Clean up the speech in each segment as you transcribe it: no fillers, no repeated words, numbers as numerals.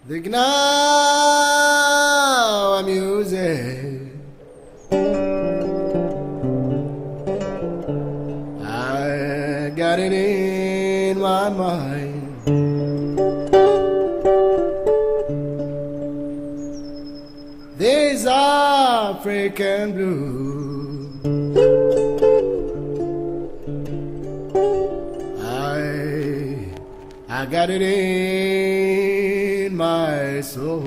The Gnawa music, I got it in my mind. These African blues, I got it in my soul.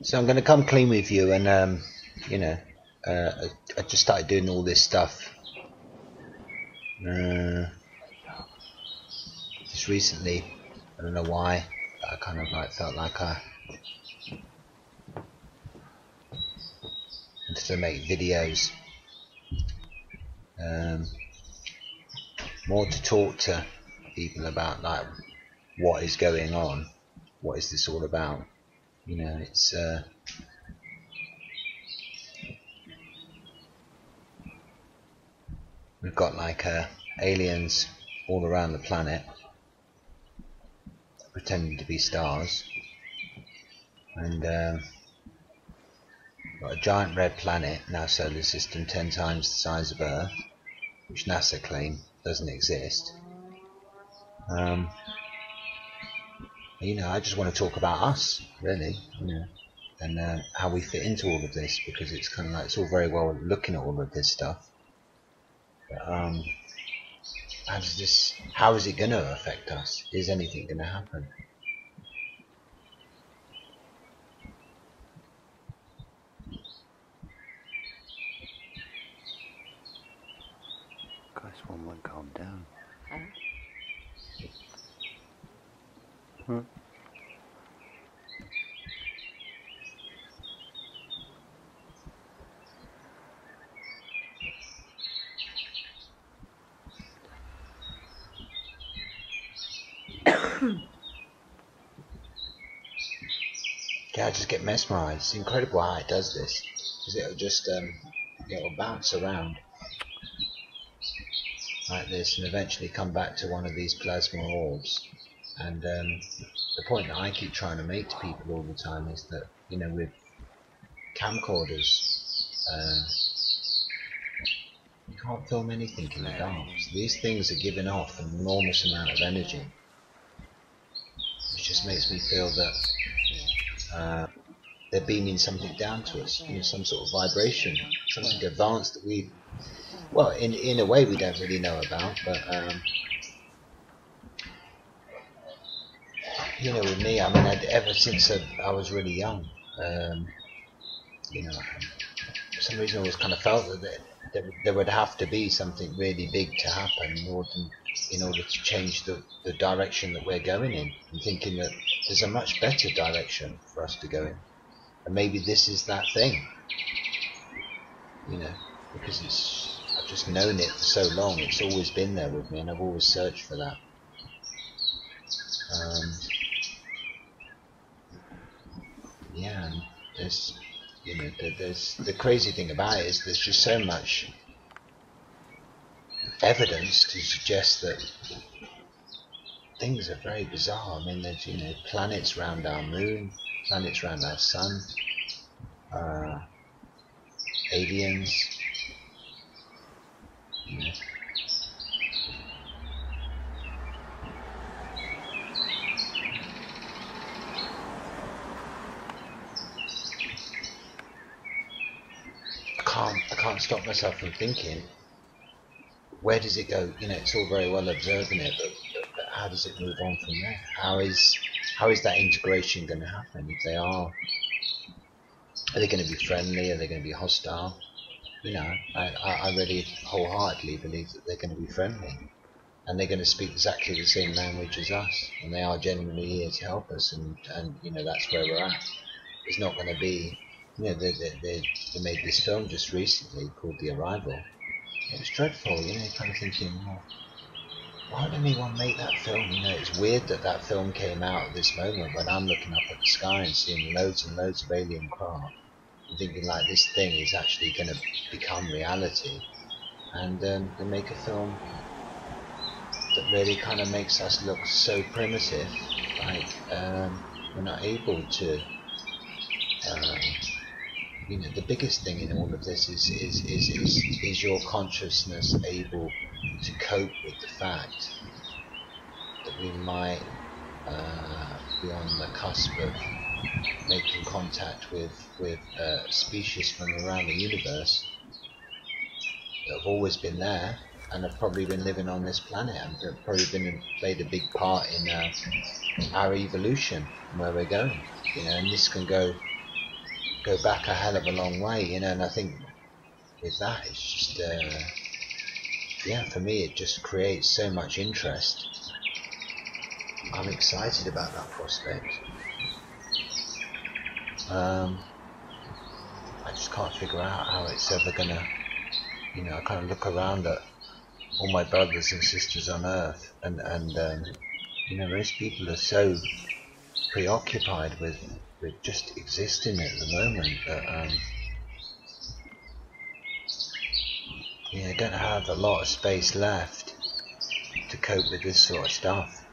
So I'm going to come clean with you, and you know, I just started doing all this stuff just recently. I don't know why, but I kind of felt like I wanted to make videos, more to talk to people about what is going on, what is this all about. You know, it's we've got aliens all around the planet pretending to be stars, and got a giant red planet in our solar system 10 times the size of Earth, which NASA claim doesn't exist. You know, I just want to talk about us, really, you know, and how we fit into all of this, because it's kind of like, it's all very well looking at all of this stuff, but how is it going to affect us? Is anything going to happen? Guys, one won't calm down. Huh? Yeah, I just get mesmerized. It's incredible how it does this, because it'll just it'll bounce around like this and eventually come back to one of these plasma orbs. And the point that I keep trying to make to people all the time is that, you know, with camcorders, you can't film anything in the dark. So these things are giving off an enormous amount of energy, which just makes me feel that they're beaming something down to us, you know, some sort of vibration, something advanced that we, well, in a way we don't really know about, but you know, with me, I mean, ever since I was really young, you know, for some reason I always kind of felt that there would have to be something really big to happen in order to change the direction that we're going in. I'm thinking that there's a much better direction for us to go in, and maybe this is that thing, you know, because I've just known it for so long. It's always been there with me, and I've always searched for that. Yeah, and there's, you know, there's the crazy thing about it is there's just so much evidence to suggest that things are very bizarre. I mean, there's, you know, planets around our moon, planets around our sun, aliens, you know. I can't stop myself from thinking, where does it go? You know, it's all very well observing it, but how does it move on from there? How is that integration going to happen? If they are they going to be friendly? Are they going to be hostile? You know, I really wholeheartedly believe that they're going to be friendly, and they're going to speak exactly the same language as us, and they are genuinely here to help us, and you know, that's where we're at. It's not going to be, you know, they made this film just recently called The Arrival. It was dreadful, you know, kind of thinking, well, why would anyone make that film? You know, it's weird that that film came out at this moment when I'm looking up at the sky and seeing loads and loads of alien craft, and thinking like this thing is actually going to become reality, and they make a film that really kind of makes us look so primitive, like we're not able to. You know, the biggest thing in all of this is your consciousness able to cope with the fact that we might be on the cusp of making contact with species from around the universe that have always been there and have probably been living on this planet and have probably played a big part in our evolution and where we're going. You know, and this can go back a hell of a long way. You know, and I think with that, it's just yeah, for me, it just creates so much interest. I'm excited about that prospect. I just can't figure out how it's ever gonna, you know, I kind of look around at all my brothers and sisters on Earth, and you know, most people are so preoccupied with just existing at the moment that you know, don't have a lot of space left to cope with this sort of stuff.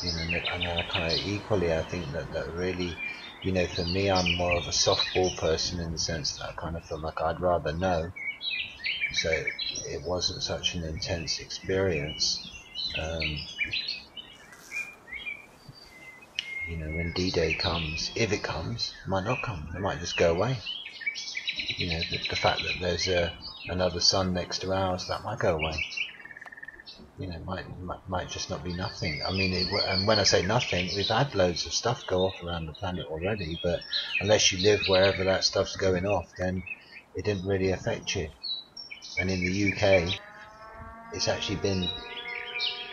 You know, and I kind of equally, I think that really, you know, for me, I'm more of a softball person in the sense that I kind of feel like I'd rather know, so it wasn't such an intense experience. You know, when D-Day comes, if it comes, it might not come, it might just go away. You know, the fact that there's another sun next to ours, that might go away. You know, might just not be nothing. I mean, and when I say nothing, we've had loads of stuff go off around the planet already, but unless you live wherever that stuff's going off, then it didn't really affect you. And in the UK, it's actually been,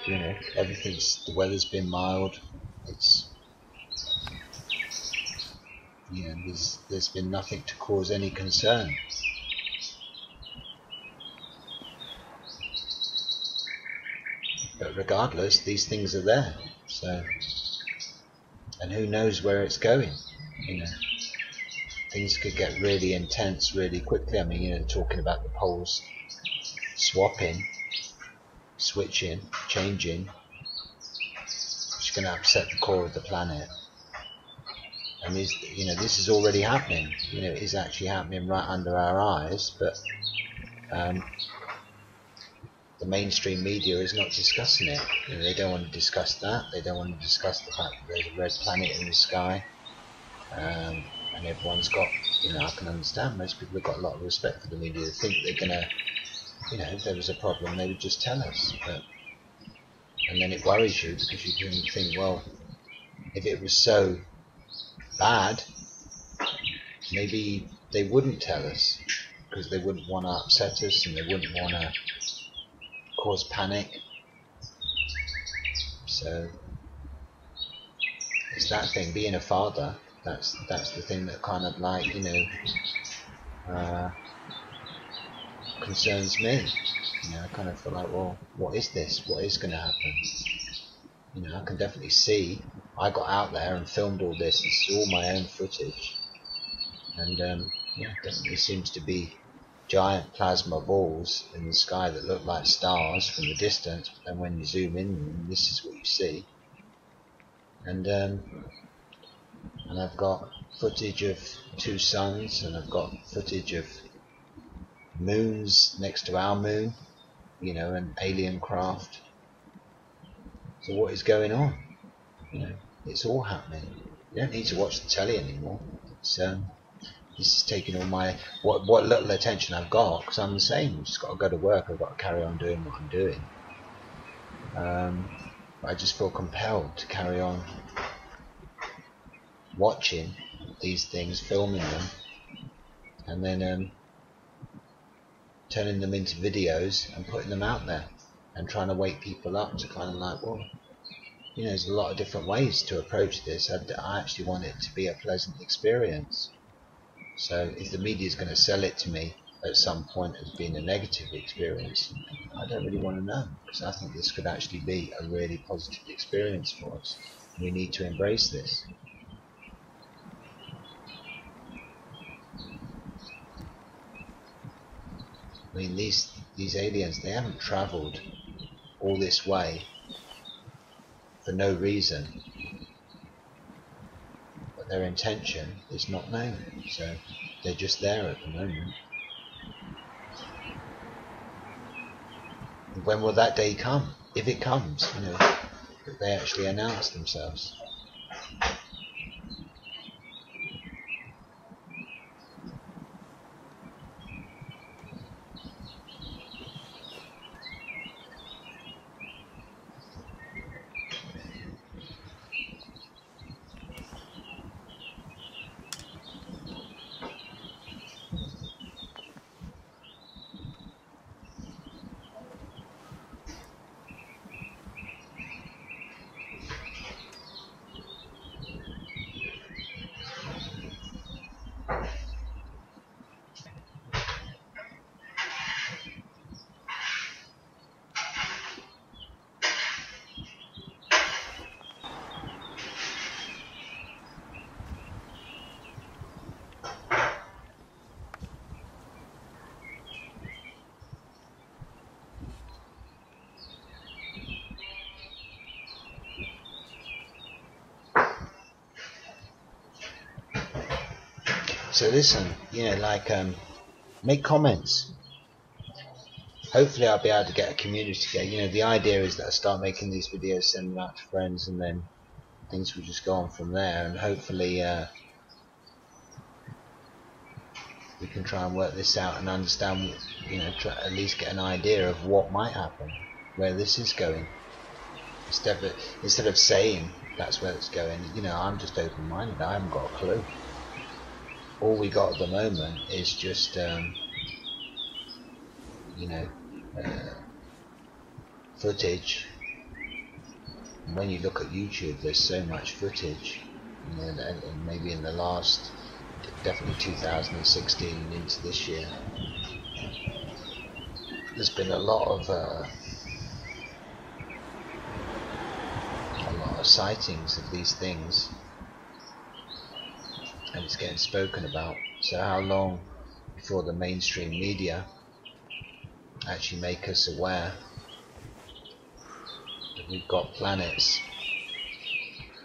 you know, the weather's been mild. It's, you know, there's been nothing to cause any concern. But regardless, these things are there. So, and who knows where it's going? You know, things could get really intense really quickly. I mean, you know, talking about the poles swapping, switching, changing, it's going to upset the core of the planet. And you know, this is already happening. You know, it is actually happening right under our eyes, but the mainstream media is not discussing it. You know, they don't want to discuss that. They don't want to discuss the fact that there's a red planet in the sky, and everyone's got, you know, I can understand most people have got a lot of respect for the media. They think they're gonna, you know, if there was a problem, they would just tell us. And then it worries you because you can think, well, if it was so bad, maybe they wouldn't tell us because they wouldn't want to upset us and they wouldn't want to cause panic. So it's that thing, being a father, that's the thing that kind of, like, you know, concerns me. You know, I kind of feel like, well, what is this? What is going to happen? You know, I can definitely see, I got out there and filmed all this. It's all my own footage. And yeah, definitely seems to be giant plasma balls in the sky that look like stars from the distance, but then when you zoom in, this is what you see. And I've got footage of two suns, and I've got footage of moons next to our moon, you know, and alien craft. So what is going on? You know, it's all happening. You don't need to watch the telly anymore. This is taking all my what little attention I've got, because I'm the same. I've just got to go to work. I've got to carry on doing what I'm doing. I just feel compelled to carry on watching these things, filming them, and then turning them into videos and putting them out there, and trying to wake people up to kind of like, well, you know, there's a lot of different ways to approach this. I actually want it to be a pleasant experience. So if the media is going to sell it to me at some point as being a negative experience, I don't really want to know, because I think this could actually be a really positive experience for us. We need to embrace this. I mean, these aliens, they haven't travelled all this way for no reason, but their intention is not known. So they're just there at the moment. And when will that day come? If it comes, you know, that they actually announce themselves. So listen, you know, like, make comments. Hopefully I'll be able to get a community together. You know, the idea is that I start making these videos, send them out to friends, and then things will just go on from there. And hopefully we can try and work this out and understand, you know, try, at least get an idea of what might happen, where this is going. Instead of saying that's where it's going, you know, I'm just open-minded. I haven't got a clue. All we got at the moment is just, you know, footage. And when you look at YouTube, there's so much footage. You know, and maybe in the last, definitely 2016 and into this year, there's been a lot of sightings of these things, and it's getting spoken about. So how long before the mainstream media actually make us aware that we've got planets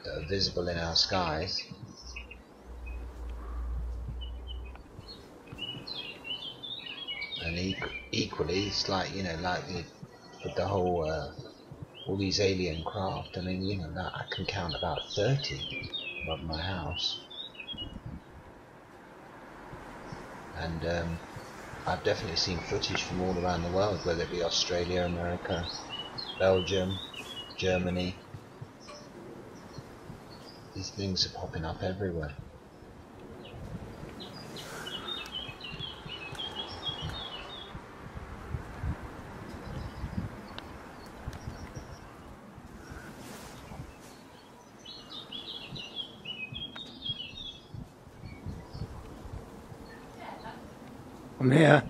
that are visible in our skies, and equally it's like, you know, like with the whole all these alien craft. I mean, you know, that I can count about 30 above my house, and I've definitely seen footage from all around the world, whether it be Australia, America, Belgium, Germany. These things are popping up everywhere. I'm here.